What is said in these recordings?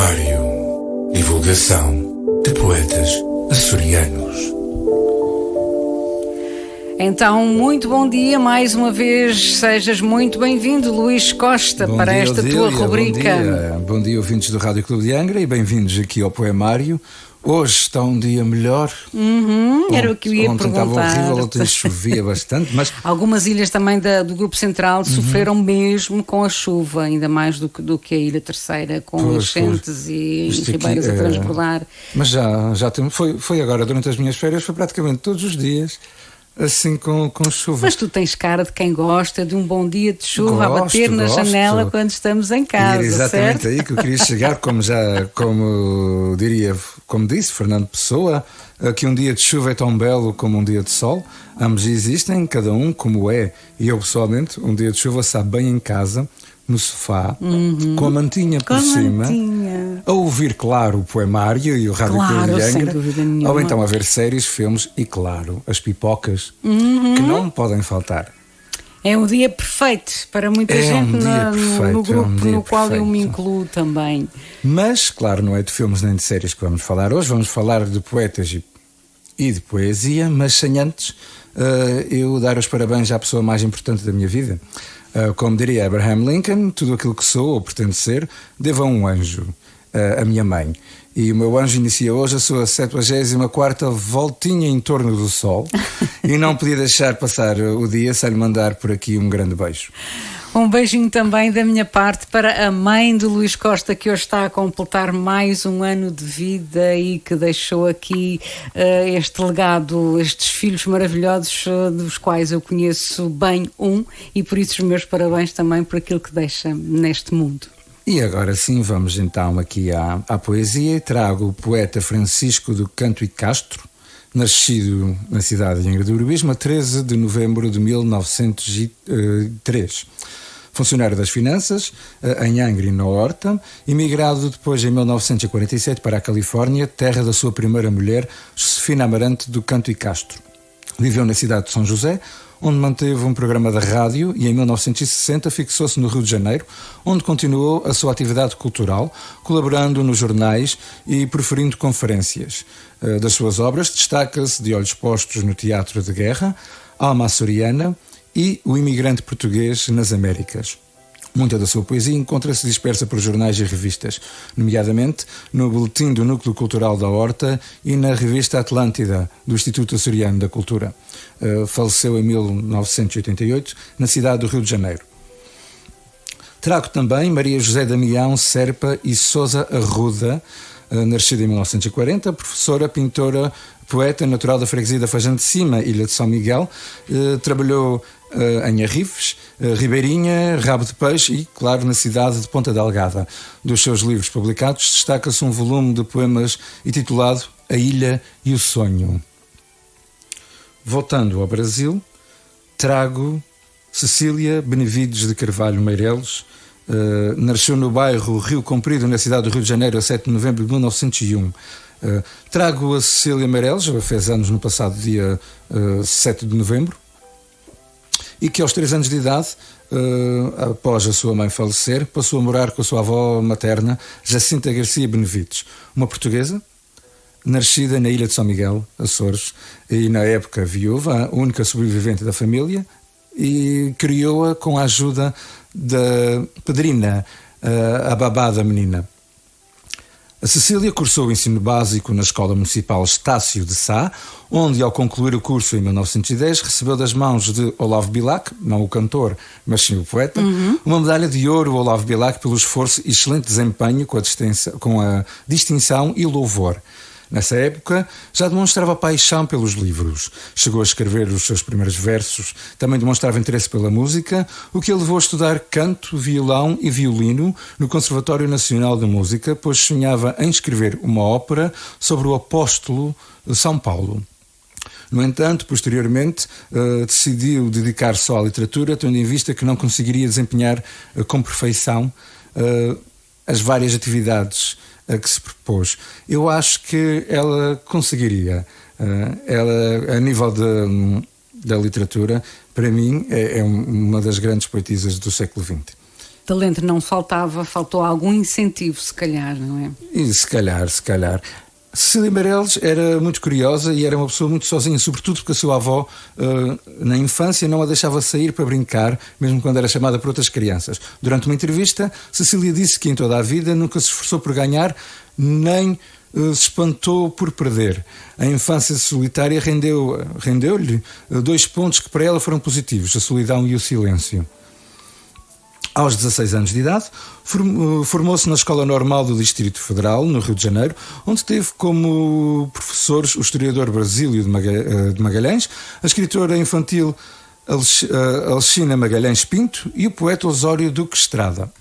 Poemário. Divulgação de poetas açorianos. Então, muito bom dia, mais uma vez, sejas muito bem-vindo, Luís Costa, para esta tua rubrica. Bom dia, ouvintes do Rádio Clube de Angra, e bem-vindos aqui ao Poemário. Hoje está um dia melhor. Era o que eu ia ontem perguntar. Estava horrível, ontem chovia bastante, mas... Algumas ilhas também do Grupo Central sofreram mesmo com a chuva, ainda mais do que a Ilha Terceira, com enchentes e ribeiras a transbordar. Mas já temos, foi agora, durante as minhas férias, foi praticamente todos os dias, assim com chuva. Mas tu tens cara de quem gosta de um bom dia de chuva a bater na janela quando estamos em casa, e era exatamente certo? aí que eu queria chegar, como disse Fernando Pessoa, que um dia de chuva é tão belo como um dia de sol. Ambos existem, cada um como é. E eu, pessoalmente, um dia de chuva sabe bem em casa, no sofá, com a mantinha por cima, a ouvir, claro, o Poemário e o Rádio Clube de Angra, ou então a ver séries, filmes e, claro, as pipocas, que não podem faltar. É um dia perfeito para muita gente no grupo no qual eu me incluo também. Mas, claro, não é de filmes nem de séries que vamos falar hoje. Vamos falar de poetas e de poesia, mas sem antes eu dar os parabéns à pessoa mais importante da minha vida. Como diria Abraham Lincoln, tudo aquilo que sou ou pretendo ser, devo a um anjo, a minha mãe. E o meu anjo inicia hoje a sua 74ª voltinha em torno do Sol e não podia deixar passar o dia sem lhe mandar por aqui um grande beijo. Um beijinho também da minha parte para a mãe do Luís Costa, que hoje está a completar mais um ano de vida e que deixou aqui este legado, estes filhos maravilhosos, dos quais eu conheço bem e por isso os meus parabéns também por aquilo que deixa neste mundo. E agora sim, vamos então aqui à poesia, e trago o poeta Francisco do Canto e Castro, nascido na cidade de Angra do Heroísmo a 13 de novembro de 1903. Funcionário das finanças, em Angra e na Horta, imigrado depois em 1947 para a Califórnia, terra da sua primeira mulher, Josefina Amarante do Canto e Castro. Viveu na cidade de São José, onde manteve um programa de rádio, e em 1960 fixou-se no Rio de Janeiro, onde continuou a sua atividade cultural, colaborando nos jornais e proferindo conferências. Das suas obras destaca-se De Olhos Postos no Teatro de Guerra, Alma Açoriana e O Imigrante Português nas Américas. Muita da sua poesia encontra-se dispersa por jornais e revistas, nomeadamente no Boletim do Núcleo Cultural da Horta e na revista Atlântida, do Instituto Açoriano da Cultura. Faleceu em 1988, na cidade do Rio de Janeiro. Trago também Maria José Damião Serpa e Sousa Arruda, nascida em 1940, professora, pintora, poeta, natural da freguesia da Fajã de Cima, Ilha de São Miguel. Trabalhou em Arrifes, Ribeirinha, Rabo de Peixe e, claro, na cidade de Ponta Delgada. Dos seus livros publicados destaca-se um volume de poemas intitulado A Ilha e o Sonho. Voltando ao Brasil, trago Cecília Benevides de Carvalho Meireles. Nasceu no bairro Rio Comprido, na cidade do Rio de Janeiro, a 7 de novembro de 1901. Trago a Cecília Meireles, fez anos no passado dia 7 de novembro, e que aos 3 anos de idade, após a sua mãe falecer, passou a morar com a sua avó materna, Jacinta Garcia Benevides, uma portuguesa, nascida na Ilha de São Miguel, Açores, e na época viúva, a única sobrevivente da família, e criou-a com a ajuda da padrina, a babá da menina. A Cecília cursou o ensino básico na Escola Municipal Estácio de Sá, onde, ao concluir o curso em 1910, recebeu das mãos de Olavo Bilac, não o cantor, mas sim o poeta, uma medalha de ouro Olavo Bilac pelo esforço e excelente desempenho com a distinção e louvor. Nessa época, já demonstrava paixão pelos livros. Chegou a escrever os seus primeiros versos, também demonstrava interesse pela música, o que a levou a estudar canto, violão e violino no Conservatório Nacional de Música, pois sonhava em escrever uma ópera sobre o apóstolo de São Paulo. No entanto, posteriormente, decidiu dedicar só à literatura, tendo em vista que não conseguiria desempenhar com perfeição as várias atividades a que se propôs. Eu acho que ela conseguiria. Ela, a nível da literatura, para mim, é uma das grandes poetisas do século XX. talento não faltava, faltou algum incentivo, se calhar, não é? E se calhar. Cecília Meirelles era muito curiosa e era uma pessoa muito sozinha, sobretudo porque a sua avó, na infância, não a deixava sair para brincar, mesmo quando era chamada por outras crianças. Durante uma entrevista, Cecília disse que em toda a vida nunca se esforçou por ganhar, nem se espantou por perder. A infância solitária rendeu-lhe 2 pontos que para ela foram positivos: a solidão e o silêncio. Aos 16 anos de idade, formou-se na Escola Normal do Distrito Federal, no Rio de Janeiro, onde teve como professores o historiador Basílio de Magalhães, a escritora infantil Alexina Magalhães Pinto e o poeta Osório Duque Estrada.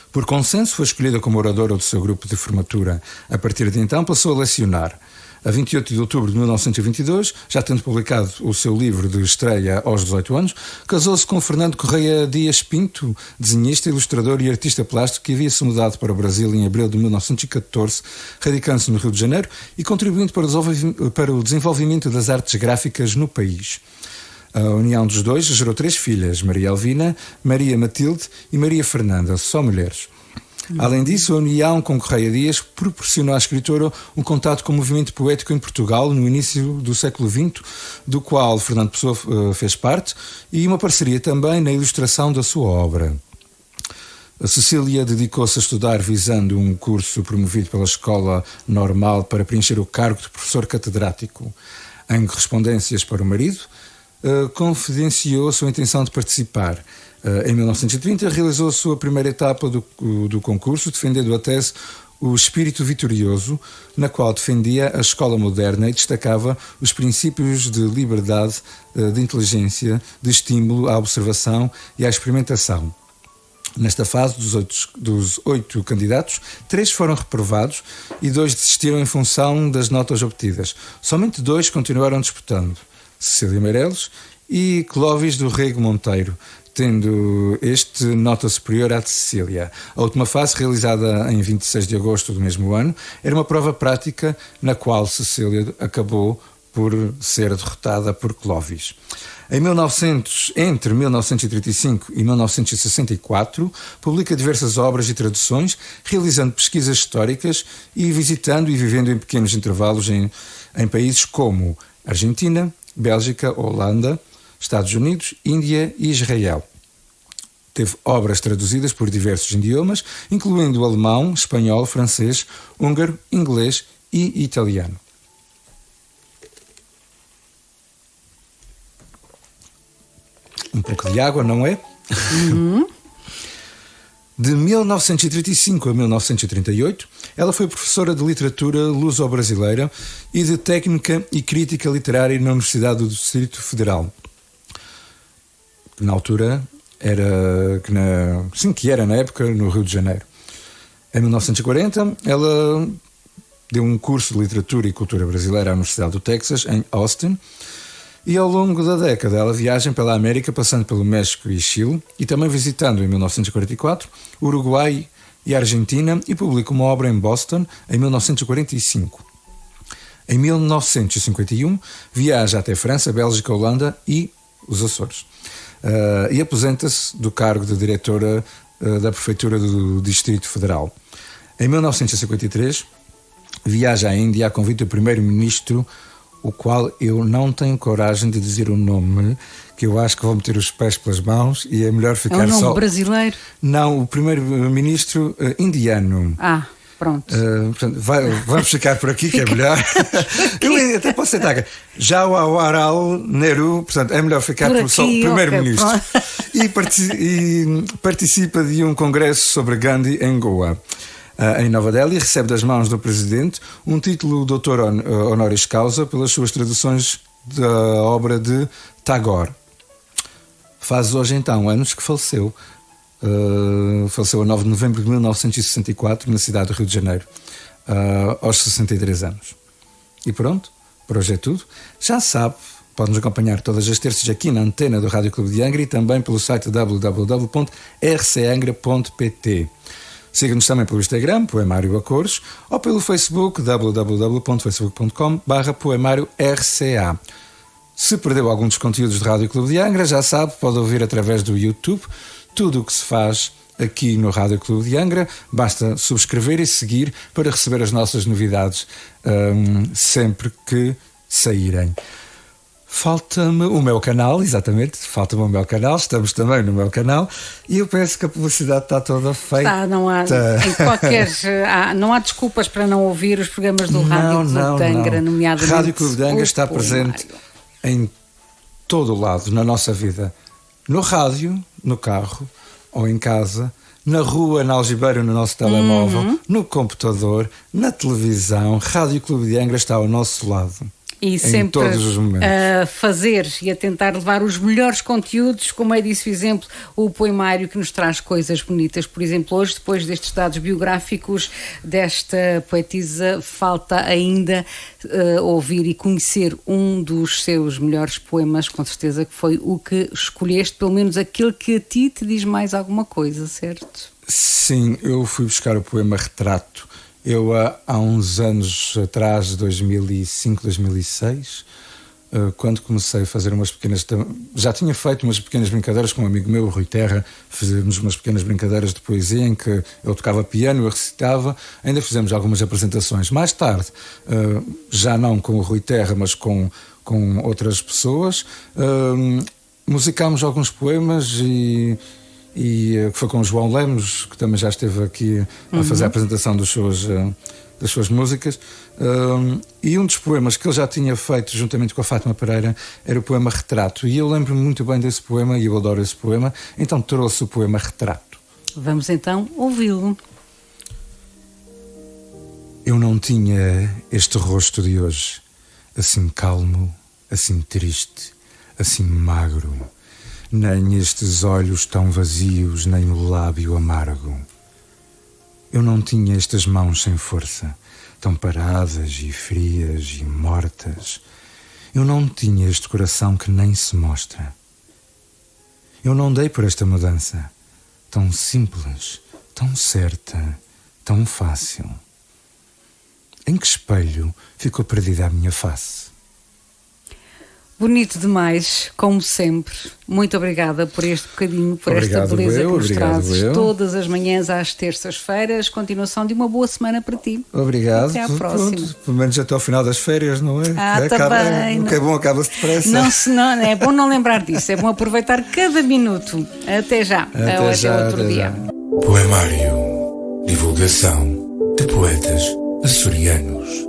Por consenso, foi escolhida como oradora do seu grupo de formatura. A partir de então, passou a lecionar. A 28 de outubro de 1922, já tendo publicado o seu livro de estreia aos 18 anos, casou-se com Fernando Correia Dias Pinto, desenhista, ilustrador e artista plástico que havia-se mudado para o Brasil em abril de 1914, radicando-se no Rio de Janeiro e contribuindo para o desenvolvimento das artes gráficas no país. A união dos dois gerou 3 filhas, Maria Alvina, Maria Matilde e Maria Fernanda, só mulheres. Além disso, a união com Correia Dias proporcionou à escritora um contato com o movimento poético em Portugal no início do século XX, do qual Fernando Pessoa fez parte, e uma parceria também na ilustração da sua obra. A Cecília dedicou-se a estudar visando um curso promovido pela Escola Normal para preencher o cargo de professor catedrático. Em correspondências para o marido, confidenciou a sua intenção de participar. Em 1930 realizou a sua primeira etapa do concurso, defendendo a tese O Espírito Vitorioso, na qual defendia a escola moderna e destacava os princípios de liberdade, de inteligência, de estímulo à observação e à experimentação. Nesta fase, dos 8 candidatos, 3 foram reprovados e 2 desistiram em função das notas obtidas. Somente 2 continuaram disputando: Cecília Meirelles e Clóvis do Rego Monteiro, tendo este nota superior à de Cecília. A última fase, realizada em 26 de agosto do mesmo ano, era uma prova prática na qual Cecília acabou por ser derrotada por Clóvis. Entre 1935 e 1964, publica diversas obras e traduções, realizando pesquisas históricas e visitando e vivendo em pequenos intervalos em países como Argentina, Bélgica, Holanda, Estados Unidos, Índia e Israel. Teve obras traduzidas por diversos idiomas, incluindo alemão, espanhol, francês, húngaro, inglês e italiano. Um pouco de água, não é? De 1935 a 1938, ela foi professora de literatura luso-brasileira e de técnica e crítica literária na Universidade do Distrito Federal. Na altura, que era na época no Rio de Janeiro. Em 1940, ela deu um curso de literatura e cultura brasileira à Universidade do Texas, em Austin, e ao longo da década ela viaja pela América, passando pelo México e Chile, e também visitando em 1944 Uruguai e Argentina, e publica uma obra em Boston em 1945. Em 1951 viaja até França, Bélgica, Holanda e os Açores. E aposenta-se do cargo de diretora da Prefeitura do Distrito Federal. Em 1953 viaja à Índia a convite do primeiro-ministro, o qual eu não tenho coragem de dizer o nome, que eu acho que vou meter os pés pelas mãos e é melhor ficar só... É um nome brasileiro? Não, o primeiro-ministro indiano. Pronto. Portanto, vamos ficar por aqui, que é melhor. Eu até posso tentar. Jawaharlal Nehru, portanto, é melhor ficar por só o primeiro-ministro. E participa de um congresso sobre Gandhi em Goa. Em Nova Delhi, recebe das mãos do presidente um título de doutor honoris causa pelas suas traduções da obra de Tagore. Faz hoje então anos que faleceu. Faleceu a 9 de novembro de 1964 na cidade do Rio de Janeiro, aos 63 anos. E pronto, por hoje é tudo. Já sabe, pode-nos acompanhar todas as terças aqui na antena do Rádio Clube de Angra e também pelo site www.rcangra.pt. Siga-nos também pelo Instagram, Poemário a Cores, ou pelo Facebook, www.facebook.com/poemariorca. Se perdeu algum dos conteúdos do Rádio Clube de Angra, já sabe, pode ouvir através do YouTube. tudo o que se faz aqui no Rádio Clube de Angra. Basta subscrever e seguir para receber as nossas novidades sempre que saírem. Falta-me o meu canal, exatamente, falta-me o meu canal, estamos também no meu canal e eu penso que a publicidade está toda feita. Não há, não há desculpas para não ouvir os programas do Rádio Clube de Angra, nomeadamente. Rádio Clube de Angra está presente em todo o lado, na nossa vida. No rádio, no carro ou em casa, na rua, na algibeira, no nosso telemóvel, no computador, na televisão. Rádio Clube de Angra está ao nosso lado. E sempre a fazer e a tentar levar os melhores conteúdos, como é disso o exemplo, o poemário que nos traz coisas bonitas. Por exemplo, hoje, depois destes dados biográficos desta poetisa, falta ainda ouvir e conhecer um dos seus melhores poemas, com certeza que foi o que escolheste, pelo menos aquele que a ti te diz mais alguma coisa, certo? Sim, eu fui buscar o poema Retrato. Eu, há uns anos atrás, 2005, 2006, quando comecei a fazer umas pequenas... Já tinha feito umas pequenas brincadeiras com um amigo meu, o Rui Terra. Fizemos umas pequenas brincadeiras de poesia em que eu tocava piano, eu recitava. Ainda fizemos algumas apresentações. Mais tarde, já não com o Rui Terra, mas com outras pessoas, musicámos alguns poemas e foi com o João Lemos, que também já esteve aqui a fazer a apresentação das suas músicas. E um dos poemas que ele já tinha feito juntamente com a Fátima Pereira era o poema Retrato. E eu lembro-me muito bem desse poema e eu adoro esse poema, então trouxe o poema Retrato. Vamos então ouvi-lo. Eu não tinha este rosto de hoje, assim calmo, assim triste, assim magro, nem estes olhos tão vazios, nem o lábio amargo. Eu não tinha estas mãos sem força, tão paradas e frias e mortas. Eu não tinha este coração que nem se mostra. Eu não dei por esta mudança, tão simples, tão certa, tão fácil. Em que espelho ficou perdida a minha face? Bonito demais, como sempre. Muito obrigada por este bocadinho, por esta beleza que nos trazes todas as manhãs às terças-feiras. Continuação de uma boa semana para ti. Obrigado. Até à próxima. Pronto, pelo menos até ao final das férias, não é? Tá bem. O que é bom acaba-se depressa. Não, é bom não lembrar disso. É bom aproveitar cada minuto. Até já. Até outro dia. Poemário. Divulgação de poetas açorianos.